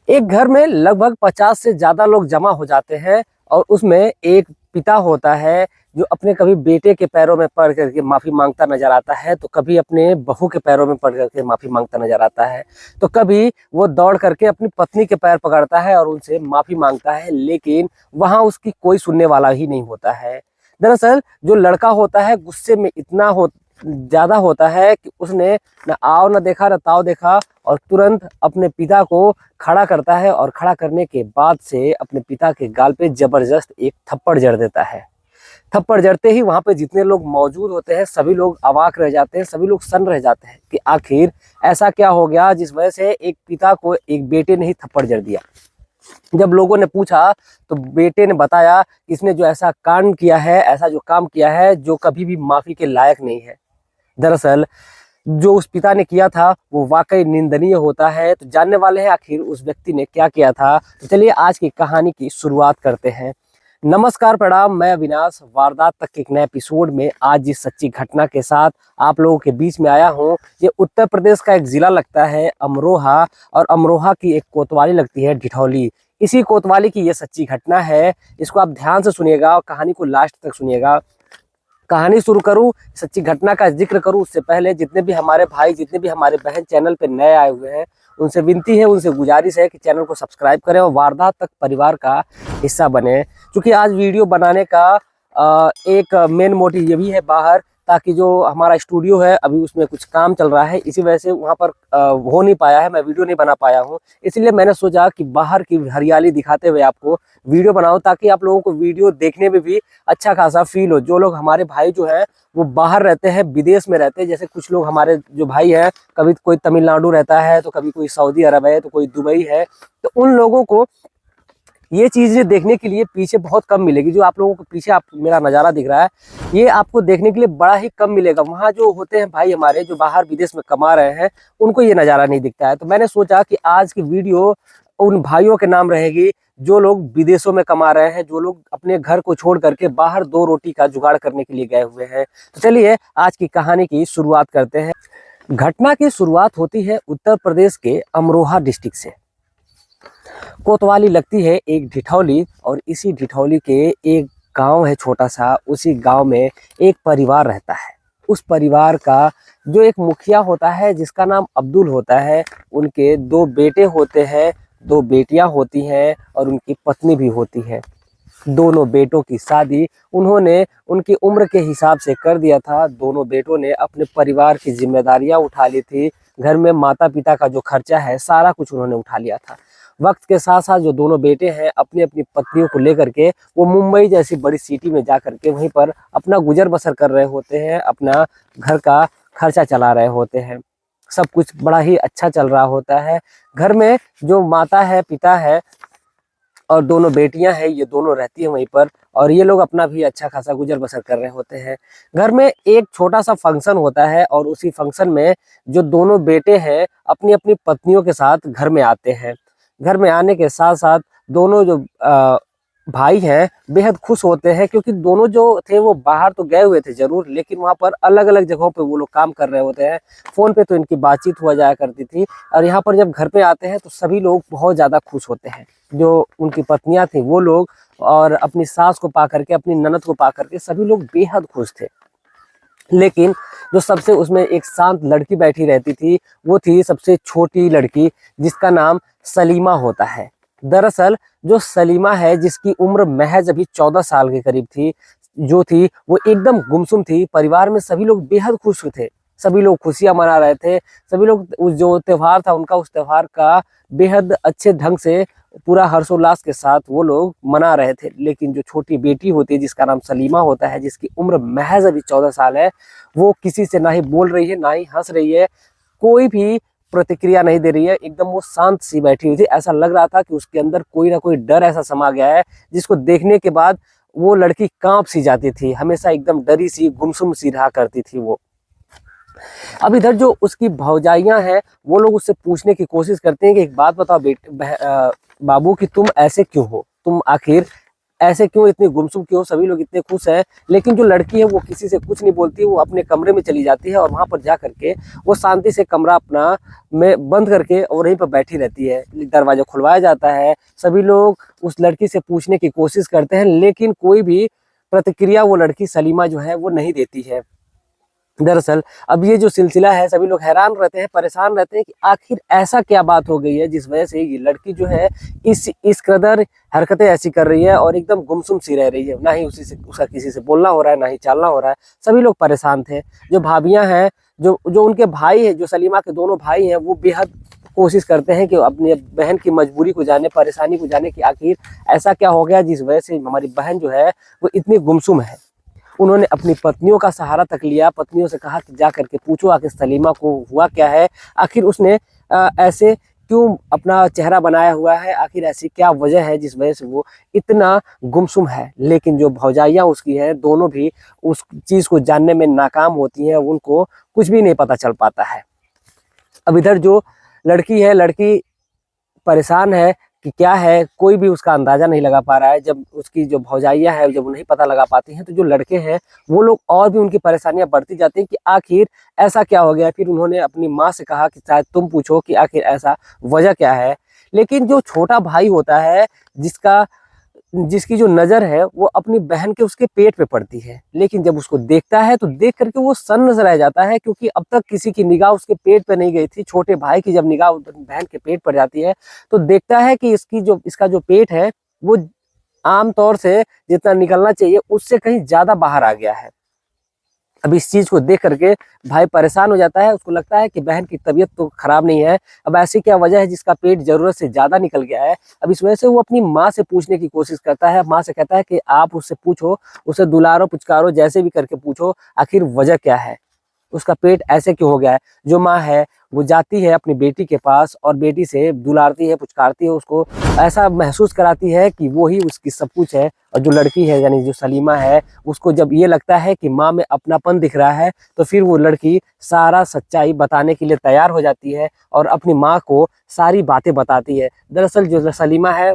एक घर में लगभग 50 से ज्यादा लोग जमा हो जाते हैं और उसमें एक पिता होता है जो अपने कभी बेटे के पैरों में पड़ करके माफी मांगता नजर आता है, तो कभी अपने बहू के पैरों में पड़ करके माफी मांगता नजर आता है, तो कभी वो दौड़ करके अपनी पत्नी के पैर पकड़ता है और उनसे माफी मांगता है, लेकिन वहां उसकी कोई सुनने वाला ही नहीं होता है। दरअसल जो लड़का होता है गुस्से में इतना ज्यादा होता है कि उसने न आओ न देखा न ताव देखा और तुरंत अपने पिता को खड़ा करता है और खड़ा करने के बाद से अपने पिता के गाल पे जबरदस्त एक थप्पड़ जड़ देता है। थप्पड़ जड़ते ही वहां पे जितने लोग मौजूद होते हैं सभी लोग अवाक रह जाते हैं, सभी लोग सन्न रह जाते हैं कि आखिर ऐसा क्या हो गया जिस वजह से एक पिता को एक बेटे ने ही थप्पड़ जड़ दिया। जब लोगों ने पूछा तो बेटे ने बताया कि इसने जो ऐसा कांड किया है, ऐसा जो काम किया है, जो कभी भी माफी के लायक नहीं है। दरअसल जो उस पिता ने किया था वो वाकई निंदनीय होता है। तो जानने वाले हैं आखिर उस व्यक्ति ने क्या किया था। तो चलिए आज की कहानी की शुरुआत करते हैं। नमस्कार, प्रणाम, मैं अविनाश वारदात तक के एक नए एपिसोड में आज जिस सच्ची घटना के साथ आप लोगों के बीच में आया हूँ, ये उत्तर प्रदेश का एक जिला लगता है अमरोहा, और अमरोहा की एक कोतवाली लगती है ढिठौली। इसी कोतवाली की ये सच्ची घटना है। इसको आप ध्यान से सुनिएगा और कहानी को लास्ट तक सुनिएगा। कहानी शुरू करूं, सच्ची घटना का जिक्र करूं उससे पहले जितने भी हमारे भाई, जितने भी हमारे बहन चैनल पे नए आए हुए हैं, उनसे विनती है, उनसे गुजारिश है कि चैनल को सब्सक्राइब करें और वारदात तक परिवार का हिस्सा बने। क्योंकि आज वीडियो बनाने का एक मेन मोटिव ये भी है बाहर, ताकि जो हमारा स्टूडियो है अभी उसमें कुछ काम चल रहा है, इसी वजह से वहाँ पर हो नहीं पाया है, मैं वीडियो नहीं बना पाया हूँ। इसलिए मैंने सोचा कि बाहर की हरियाली दिखाते हुए आपको वीडियो बनाऊं, ताकि आप लोगों को वीडियो देखने में भी अच्छा खासा फील हो। जो लोग हमारे भाई जो है वो बाहर रहते हैं, विदेश में रहते हैं, जैसे कुछ लोग हमारे जो भाई हैं, कभी कोई तमिलनाडु रहता है, तो कभी कोई सऊदी अरब है, तो कोई दुबई है, तो उन लोगों को ये चीजें देखने के लिए पीछे बहुत कम मिलेगी। जो आप लोगों को पीछे आप मेरा नज़ारा दिख रहा है, ये आपको देखने के लिए बड़ा ही कम मिलेगा। वहाँ जो होते हैं भाई हमारे जो बाहर विदेश में कमा रहे हैं, उनको ये नज़ारा नहीं दिखता है। तो मैंने सोचा कि आज की वीडियो उन भाइयों के नाम रहेगी जो लोग विदेशों में कमा रहे हैं, जो लोग अपने घर को छोड़ करके बाहर दो रोटी का जुगाड़ करने के लिए गए हुए हैं। तो चलिए आज की कहानी की शुरुआत करते हैं। घटना की शुरुआत होती है उत्तर प्रदेश के अमरोहा डिस्ट्रिक्ट से। कोतवाली लगती है एक ढिठौली, और इसी ढिठौली के एक गांव है छोटा सा, उसी गांव में एक परिवार रहता है। उस परिवार का जो एक मुखिया होता है जिसका नाम अब्दुल होता है, उनके दो बेटे होते हैं, दो बेटियां होती हैं और उनकी पत्नी भी होती है। दोनों बेटों की शादी उन्होंने उनकी उम्र के हिसाब से कर दिया था। दोनों बेटों ने अपने परिवार की जिम्मेदारियां उठा ली थी। घर में माता पिता का जो खर्चा है सारा कुछ उन्होंने उठा लिया था। वक्त के साथ साथ जो दोनों बेटे हैं अपनी अपनी पत्नियों को लेकर के वो मुंबई जैसी बड़ी सिटी में जा करके वहीं पर अपना गुजर बसर कर रहे होते हैं, अपना घर का खर्चा चला रहे होते हैं। सब कुछ बड़ा ही अच्छा चल रहा होता है। घर में जो माता है, पिता है और दोनों बेटियां हैं, ये दोनों रहती हैं वहीं पर, और ये लोग अपना भी अच्छा खासा गुजर बसर कर रहे होते हैं। घर में एक छोटा सा फंक्शन होता है और उसी फंक्शन में जो दोनों बेटे हैं अपनी अपनी पत्नियों के साथ घर में आते हैं। घर में आने के साथ साथ दोनों जो भाई हैं बेहद खुश होते हैं, क्योंकि दोनों जो थे वो बाहर तो गए हुए थे जरूर, लेकिन वहाँ पर अलग अलग जगहों पे वो लोग काम कर रहे होते हैं। फोन पे तो इनकी बातचीत हुआ जाया करती थी, और यहाँ पर जब घर पे आते हैं तो सभी लोग बहुत ज्यादा खुश होते हैं। जो उनकी पत्नियां थी वो लोग, और अपनी सास को पा करके, अपनी ननद को पा करके सभी लोग बेहद खुश थे। लेकिन जो सबसे उसमें एक शांत लड़की बैठी रहती थी, वो थी सबसे छोटी लड़की, जिसका नाम सलीमा होता है। दरअसल जो सलीमा है, जिसकी उम्र महज अभी 14 साल के करीब थी, जो थी वो एकदम गुमसुम थी। परिवार में सभी लोग बेहद खुश थे, सभी लोग खुशियां मना रहे थे। सभी लोग उस जो त्योहार था उनका, उस त्योहार का बेहद अच्छे ढंग से पूरा हर्षोल्लास के साथ वो लोग मना रहे थे। लेकिन जो छोटी बेटी होती है जिसका नाम सलीमा होता है, जिसकी उम्र महज अभी 14 साल है, वो किसी से ना ही बोल रही है, ना ही हंस रही है, कोई भी प्रतिक्रिया नहीं दे रही है। एकदम वो शांत सी बैठी हुई थी। ऐसा लग रहा था कि उसके अंदर कोई ना कोई डर ऐसा समा गया है, जिसको देखने के बाद वो लड़की कांप सी जाती थी। हमेशा एकदम डरी सी, गुमसुम सी रहा करती थी वो। अब इधर जो उसकी भौजाइयां हैं वो लोग उससे पूछने की कोशिश करते हैं कि एक बात बताओ बाबू, कि तुम ऐसे क्यों हो, तुम आखिर ऐसे क्यों, इतनी गुमसुम क्यों, सभी लोग इतने खुश हैं। लेकिन जो लड़की है वो किसी से कुछ नहीं बोलती, वो अपने कमरे में चली जाती है और वहां पर जा करके वो शांति से कमरा अपना में बंद करके और वहीं पर बैठी रहती है। दरवाजा खुलवाया जाता है, सभी लोग उस लड़की से पूछने की कोशिश करते हैं, लेकिन कोई भी प्रतिक्रिया वो लड़की सलीमा जो है वो नहीं देती है। दरअसल अब ये जो सिलसिला है, सभी लोग हैरान रहते हैं, परेशान रहते हैं कि आखिर ऐसा क्या बात हो गई है जिस वजह से ये लड़की जो है इस कदर हरकतें ऐसी कर रही है और एकदम गुमसुम सी रह रही है। ना ही उसी से उसका किसी से बोलना हो रहा है, ना ही चालना हो रहा है। सभी लोग परेशान थे। जो भाभियां हैं, जो जो उनके भाई हैं, जो सलीमा के दोनों भाई हैं, वो बेहद कोशिश करते हैं कि अपनी बहन की मजबूरी को जाने, परेशानी को जाने कि आखिर ऐसा क्या हो गया जिस वजह से हमारी बहन जो है वो इतनी गुमसुम है। उन्होंने अपनी पत्नियों का सहारा तक लिया, पत्नियों से कहा कि जा करके पूछो आखिर सलीमा को हुआ क्या है, आखिर उसने ऐसे क्यों अपना चेहरा बनाया हुआ है, आखिर ऐसी क्या वजह है जिस वजह से वो इतना गुमसुम है। लेकिन जो भौजाइयाँ उसकी हैं, दोनों भी उस चीज़ को जानने में नाकाम होती हैं, उनको कुछ भी नहीं पता चल पाता है। अब इधर जो लड़की है, लड़की परेशान है कि क्या है, कोई भी उसका अंदाजा नहीं लगा पा रहा है। जब उसकी जो भौजाइयाँ हैं जब नहीं पता लगा पाती हैं, तो जो लड़के हैं वो लोग और भी उनकी परेशानियां बढ़ती जाती हैं कि आखिर ऐसा क्या हो गया। फिर उन्होंने अपनी माँ से कहा कि शायद तुम पूछो कि आखिर ऐसा वजह क्या है। लेकिन जो छोटा भाई होता है, जिसकी जो नज़र है वो अपनी बहन के उसके पेट पे पड़ती है, लेकिन जब उसको देखता है तो देख करके वो सन्न रह जाता है, क्योंकि अब तक किसी की निगाह उसके पेट पे नहीं गई थी। छोटे भाई की जब निगाह बहन के पेट पर जाती है तो देखता है कि इसका जो पेट है वो आम तौर से जितना निकलना चाहिए उससे कहीं ज्यादा बाहर आ गया है। अब इस चीज को देख करके भाई परेशान हो जाता है, उसको लगता है कि बहन की तबीयत तो खराब नहीं है, अब ऐसी क्या वजह है जिसका पेट जरूरत से ज्यादा निकल गया है। अब इस वजह से वो अपनी माँ से पूछने की कोशिश करता है। माँ से कहता है कि आप उससे पूछो, उसे दुलारो पुचकारो, जैसे भी करके पूछो आखिर वजह क्या है, उसका पेट ऐसे क्यों हो गया है। जो माँ है वो जाती है अपनी बेटी के पास और बेटी से दुलारती है, पुचकारती है, उसको ऐसा महसूस कराती है कि वो ही उसकी सब कुछ है। और जो लड़की है यानी जो सलीमा है, उसको जब ये लगता है कि माँ में अपनापन दिख रहा है, तो फिर वो लड़की सारा सच्चाई बताने के लिए तैयार हो जाती है और अपनी माँ को सारी बातें बताती है। दरअसल जो सलीमा है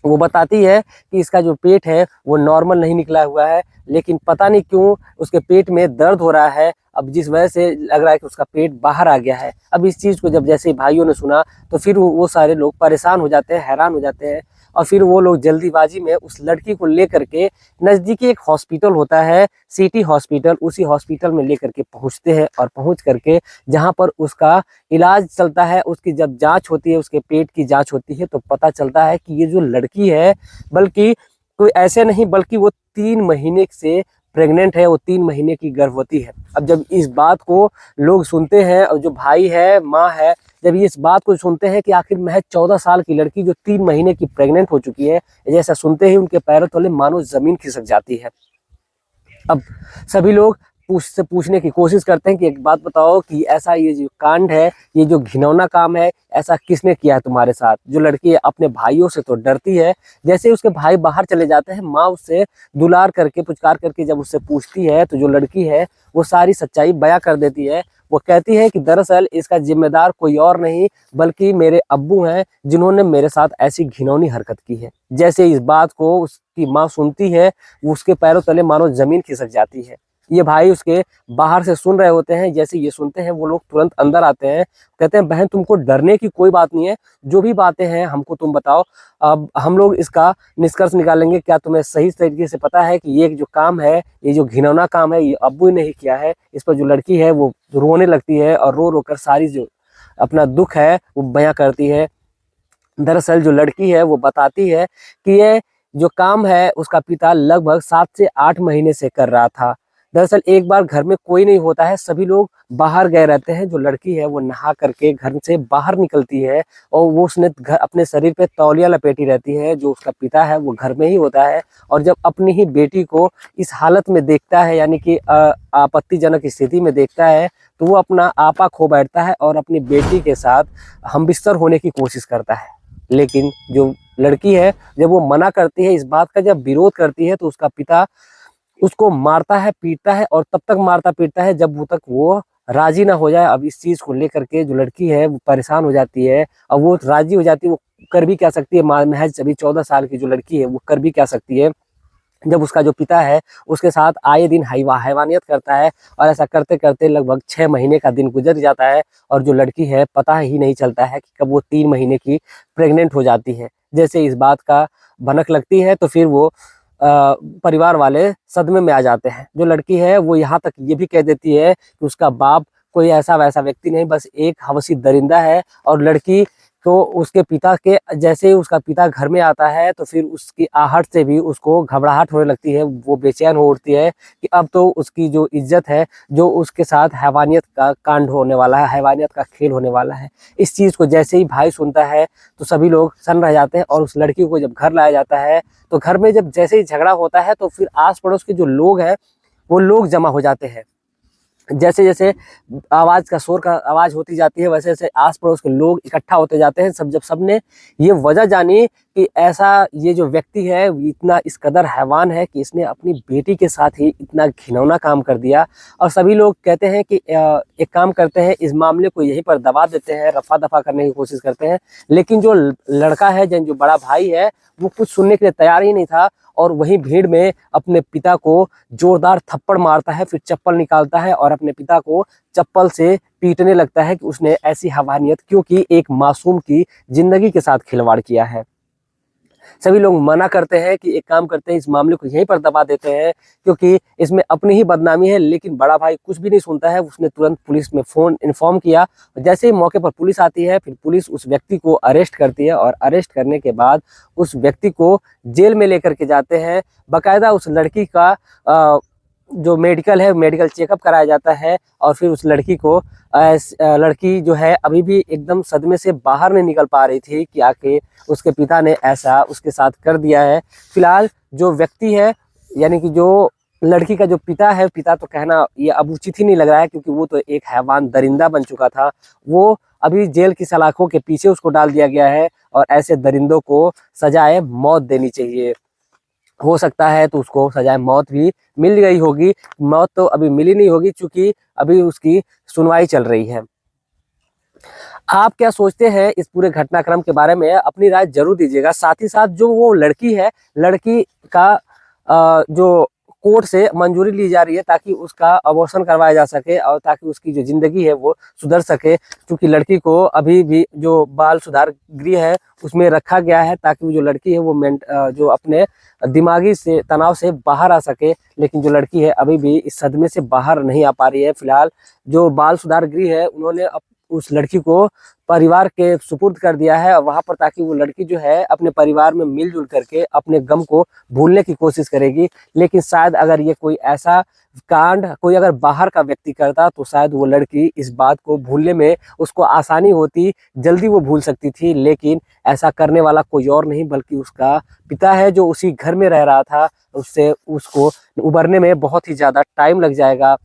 वो बताती है कि इसका जो पेट है वो नॉर्मल नहीं निकला हुआ है, लेकिन पता नहीं क्यों उसके पेट में दर्द हो रहा है, अब जिस वजह से लग रहा है कि उसका पेट बाहर आ गया है। अब इस चीज़ को जब जैसे भाइयों ने सुना तो फिर वो सारे लोग परेशान हो जाते हैं, हैरान हो जाते हैं, और फिर वो लोग जल्दीबाजी में उस लड़की को लेकर के नज़दीकी एक हॉस्पिटल होता है, सिटी हॉस्पिटल, उसी हॉस्पिटल में लेकर के पहुँचते हैं। और पहुँच करके जहाँ पर उसका इलाज चलता है, उसकी जब जांच होती है, उसके पेट की जांच होती है, तो पता चलता है कि ये जो लड़की है बल्कि कोई ऐसे नहीं, बल्कि वो 3 महीने से प्रेग्नेंट है, वो 3 महीने की गर्भवती है। अब जब इस बात को लोग सुनते हैं और जो भाई है, माँ है, जब ये इस बात को सुनते हैं कि आखिर महज 14 साल की लड़की जो 3 महीने की प्रेग्नेंट हो चुकी है, जैसा सुनते ही उनके पैरों तले मानो जमीन खिसक जाती है। अब सभी लोग पूछने की कोशिश करते हैं कि एक बात बताओ कि ऐसा ये जो कांड है, ये जो घिनौना काम है, ऐसा किसने किया है तुम्हारे साथ। जो लड़की अपने भाइयों से तो डरती है, जैसे ही उसके भाई बाहर चले जाते हैं, माँ उससे दुलार करके पुचकार करके जब उससे पूछती है तो जो लड़की है वो सारी सच्चाई बयां कर देती है। वो कहती है कि दरअसल इसका जिम्मेदार कोई और नहीं बल्कि मेरे अब्बू हैं, जिन्होंने मेरे साथ ऐसी घिनौनी हरकत की है। जैसे इस बात को उसकी माँ सुनती है, वो उसके पैरों तले मानो जमीन खिसक जाती है। ये भाई उसके बाहर से सुन रहे होते हैं, जैसे ये सुनते हैं वो लोग तुरंत अंदर आते हैं, कहते हैं बहन तुमको डरने की कोई बात नहीं है, जो भी बातें हैं हमको तुम बताओ, अब हम लोग इसका निष्कर्ष निकालेंगे। क्या तुम्हें सही तरीके से पता है कि ये जो काम है, ये जो घिनौना काम है, ये अब्बू ने ही किया है। इस पर जो लड़की है वो रोने लगती है और रो रो कर सारी जो अपना दुख है वो बयां करती है। दरअसल जो लड़की है वो बताती है कि ये जो काम है उसका पिता लगभग 7 से 8 महीने से कर रहा था। दरअसल एक बार घर में कोई नहीं होता है, सभी लोग बाहर गए रहते हैं। जो लड़की है वो नहा करके घर से बाहर निकलती है और वो उसने घर अपने शरीर पे तौलिया लपेटी रहती है। जो उसका पिता है वो घर में ही होता है और जब अपनी ही बेटी को इस हालत में देखता है, यानी कि आपत्तिजनक स्थिति में देखता है, तो वो अपना आपा खो बैठता है और अपनी बेटी के साथ हमबिस्तर होने की कोशिश करता है। लेकिन जो लड़की है जब वो मना करती है, इस बात का जब विरोध करती है, तो उसका पिता उसको मारता है, पीटता है और तब तक मारता पीटता है जब तक वो राजी ना हो जाए। अब इस चीज को लेकर के जो लड़की है वो परेशान हो जाती है और वो राजी हो जाती है। वो कर भी क्या सकती है, महज अभी 14 साल की जो लड़की है वो कर भी क्या सकती है, जब उसका जो पिता है उसके साथ आए दिन हैवानियत करता है। और ऐसा करते करते लगभग 6 महीने का दिन गुजर जाता है और जो लड़की है पता ही नहीं चलता है कि कब वो 3 महीने की प्रेग्नेंट हो जाती है। जैसे इस बात का भनक लगती है तो फिर वो परिवार वाले सदमे में आ जाते हैं। जो लड़की है वो यहाँ तक ये भी कह देती है कि उसका बाप कोई ऐसा वैसा व्यक्ति नहीं, बस एक हवसी दरिंदा है। और लड़की तो उसके पिता के जैसे ही उसका पिता घर में आता है तो फिर उसकी आहट से भी उसको घबराहट होने लगती है। वो बेचैन हो उठती है कि अब तो उसकी जो इज्जत है, जो उसके साथ हैवानियत का कांड होने वाला है, हैवानियत का खेल होने वाला है। इस चीज़ को जैसे ही भाई सुनता है तो सभी लोग सन्न रह जाते हैं। और उस लड़की को जब घर लाया जाता है तो घर में जब जैसे ही झगड़ा होता है तो फिर आस पड़ोस के जो लोग हैं वो लोग जमा हो जाते हैं। जैसे जैसे शोर का आवाज होती जाती है वैसे वैसे आस पड़ोस के लोग इकट्ठा होते जाते हैं। जब सबने ये वजह जानी कि ऐसा ये जो व्यक्ति है इतना इस कदर हैवान है कि इसने अपनी बेटी के साथ ही इतना घिनौना काम कर दिया। और सभी लोग कहते हैं कि एक काम करते हैं, इस मामले को यहीं पर दबा देते हैं, रफा दफा करने की कोशिश करते हैं। लेकिन जो लड़का है, जो बड़ा भाई है, वो कुछ सुनने के लिए तैयार ही नहीं था और वहीं भीड़ में अपने पिता को जोरदार थप्पड़ मारता है, फिर चप्पल निकालता है और अपने पिता को चप्पल से पीटने लगता है कि उसने ऐसी हैवानियत क्योंकि एक मासूम की जिंदगी के साथ खिलवाड़ किया है। सभी लोग मना करते हैं कि एक काम करते हैं, इस मामले को यहीं पर दबा देते हैं क्योंकि इसमें अपनी ही बदनामी है। लेकिन बड़ा भाई कुछ भी नहीं सुनता है, उसने तुरंत पुलिस में फोन इन्फॉर्म किया। जैसे ही मौके पर पुलिस आती है फिर पुलिस उस व्यक्ति को अरेस्ट करती है और अरेस्ट करने के बाद उस व्यक्ति को जेल में लेकर के जाते हैं। बाकायदा उस लड़की का जो मेडिकल है, मेडिकल चेकअप कराया जाता है और फिर उस लड़की को लड़की जो है अभी भी एकदम सदमे से बाहर नहीं निकल पा रही थी कि आके उसके पिता ने ऐसा उसके साथ कर दिया है। फिलहाल जो व्यक्ति है यानी कि जो लड़की का जो पिता है, पिता तो कहना ये अब उचित ही नहीं लग रहा है क्योंकि वो तो एक हैवान दरिंदा बन चुका था। वो अभी जेल की सलाखों के पीछे उसको डाल दिया गया है और ऐसे दरिंदों को सजाए मौत देनी चाहिए। हो सकता है तो उसको सजाए मौत भी मिल गई होगी। मौत तो अभी मिली नहीं होगी क्योंकि अभी उसकी सुनवाई चल रही है। आप क्या सोचते हैं इस पूरे घटनाक्रम के बारे में? अपनी राय जरूर दीजिएगा। साथ ही साथ जो वो लड़की है, लड़की का जो कोर्ट से मंजूरी ली जा रही है ताकि उसका अबॉर्शन करवाया जा सके और ताकि उसकी जो जिंदगी है वो सुधर सके। क्योंकि लड़की को अभी भी जो बाल सुधार गृह है उसमें रखा गया है ताकि वो जो लड़की है वो जो अपने दिमागी से तनाव से बाहर आ सके। लेकिन जो लड़की है अभी भी इस सदमे से बाहर नहीं आ पा रही है। फिलहाल जो बाल सुधार गृह है उन्होंने उस लड़की को परिवार के सुपुर्द कर दिया है वहां पर, ताकि वो लड़की जो है अपने परिवार में मिलजुल करके अपने गम को भूलने की कोशिश करेगी। लेकिन शायद अगर ये कोई ऐसा कांड कोई अगर बाहर का व्यक्ति करता तो शायद वो लड़की इस बात को भूलने में उसको आसानी होती, जल्दी वो भूल सकती थी। लेकिन ऐसा करने वाला कोई और नहीं बल्कि उसका पिता है जो उसी घर में रह रहा था। उससे उसको उबरने में बहुत ही ज़्यादा टाइम लग जाएगा।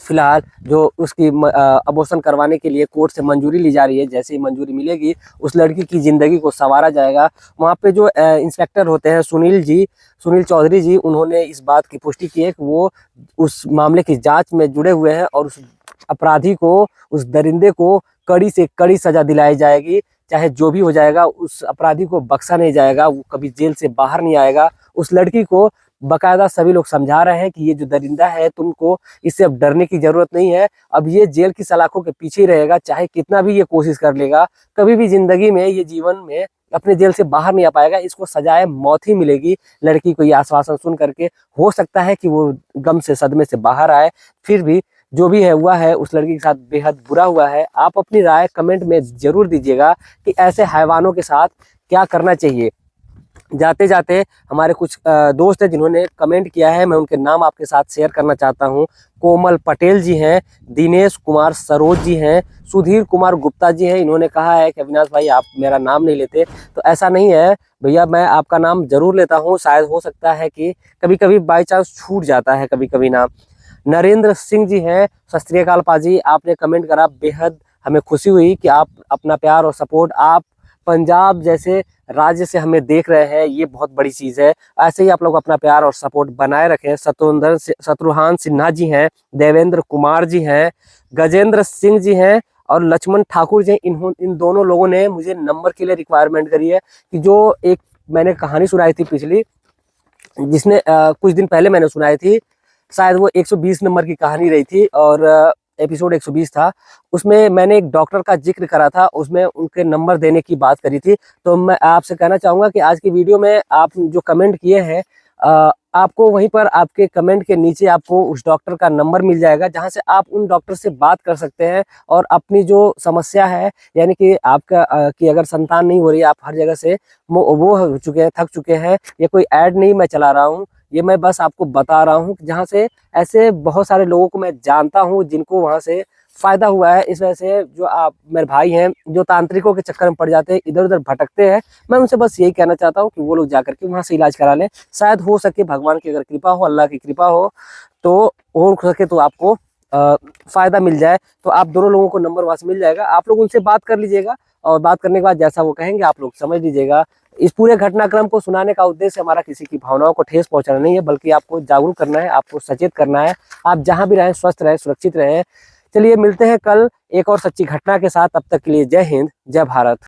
फिलहाल जो उसकी अबॉर्शन करवाने के लिए कोर्ट से मंजूरी ली जा रही है, जैसे ही मंजूरी मिलेगी उस लड़की की ज़िंदगी को संवारा जाएगा। वहाँ पे जो इंस्पेक्टर होते हैं सुनील चौधरी जी, उन्होंने इस बात की पुष्टि की है कि वो उस मामले की जांच में जुड़े हुए हैं और उस अपराधी को, उस दरिंदे को कड़ी से कड़ी सजा दिलाई जाएगी। चाहे जो भी हो जाएगा उस अपराधी को बख्शा नहीं जाएगा, वो कभी जेल से बाहर नहीं आएगा। उस लड़की को बाकायदा सभी लोग समझा रहे हैं कि ये जो दरिंदा है तुमको इससे अब डरने की जरूरत नहीं है। अब ये जेल की सलाखों के पीछे ही रहेगा, चाहे कितना भी ये कोशिश कर लेगा, कभी भी जिंदगी में ये जीवन में अपने जेल से बाहर नहीं आ पाएगा। इसको सजाए मौत ही मिलेगी। लड़की को ये आश्वासन सुन करके हो सकता है कि वो गम से सदमे से बाहर आए। फिर भी जो भी है हुआ है उस लड़की के साथ बेहद बुरा हुआ है। आप अपनी राय कमेंट में जरूर दीजिएगा कि ऐसे हैवानों के साथ क्या करना चाहिए। जाते जाते हमारे कुछ दोस्त हैं जिन्होंने कमेंट किया है, मैं उनके नाम आपके साथ शेयर करना चाहता हूं। कोमल पटेल जी हैं, दिनेश कुमार सरोज जी हैं, सुधीर कुमार गुप्ता जी हैं। इन्होंने कहा है कि अविनाश भाई आप मेरा नाम नहीं लेते, तो ऐसा नहीं है भैया, मैं आपका नाम जरूर लेता हूं। शायद हो सकता है कि कभी कभी बाई चांस छूट जाता है कभी कभी नाम। नरेंद्र सिंह जी हैं, सत श्री अकाल पाजी, आपने कमेंट करा, बेहद हमें खुशी हुई कि आप अपना प्यार और सपोर्ट आप पंजाब जैसे राज्य से हमें देख रहे हैं, ये बहुत बड़ी चीज है। ऐसे ही आप लोग अपना प्यार और सपोर्ट बनाए रखें। शत्रुघ्न सिन्हा जी हैं, देवेंद्र कुमार जी हैं, गजेंद्र सिंह जी हैं और लक्ष्मण ठाकुर जी। इन दोनों लोगों ने मुझे नंबर के लिए रिक्वायरमेंट करी है कि जो एक मैंने कहानी सुनाई थी पिछली, जिसने कुछ दिन पहले मैंने सुनाई थी, शायद वो 120 नंबर की कहानी रही थी और एपिसोड 120 था। उसमें मैंने एक डॉक्टर का जिक्र करा था, उसमें उनके नंबर देने की बात करी थी। तो मैं आपसे कहना चाहूँगा कि आज की वीडियो में आप जो कमेंट किए हैं, आपको वहीं पर आपके कमेंट के नीचे आपको उस डॉक्टर का नंबर मिल जाएगा, जहां से आप उन डॉक्टर से बात कर सकते हैं और अपनी जो समस्या है, यानी कि आपका कि अगर संतान नहीं हो रही है, आप हर जगह से वो हो चुके हैं, थक चुके हैं। ये कोई ऐड नहीं मैं चला रहा हूँ, ये मैं बस आपको बता रहा हूँ, जहाँ से ऐसे बहुत सारे लोगों को मैं जानता हूँ जिनको वहां से फायदा हुआ है। इस वजह से जो आप मेरे भाई हैं जो तांत्रिकों के चक्कर में पड़ जाते हैं, इधर उधर भटकते हैं, मैं उनसे बस यही कहना चाहता हूँ कि वो लोग जाकर के वहां से इलाज करा लें। शायद हो सके, भगवान की अगर कृपा हो, अल्लाह की कृपा हो, तो हो सके तो आपको फायदा मिल जाए। तो आप दोनों लोगों को नंबर वहां से मिल जाएगा, आप लोग उनसे बात कर लीजिएगा और बात करने के बाद जैसा वो कहेंगे आप लोग समझ लीजिएगा। इस पूरे घटनाक्रम को सुनाने का उद्देश्य हमारा किसी की भावनाओं को ठेस पहुंचाना नहीं है, बल्कि आपको जागरूक करना है, आपको सचेत करना है। आप जहां भी रहें स्वस्थ रहें, सुरक्षित रहें। चलिए मिलते हैं कल एक और सच्ची घटना के साथ। तब तक के लिए जय हिंद, जय भारत।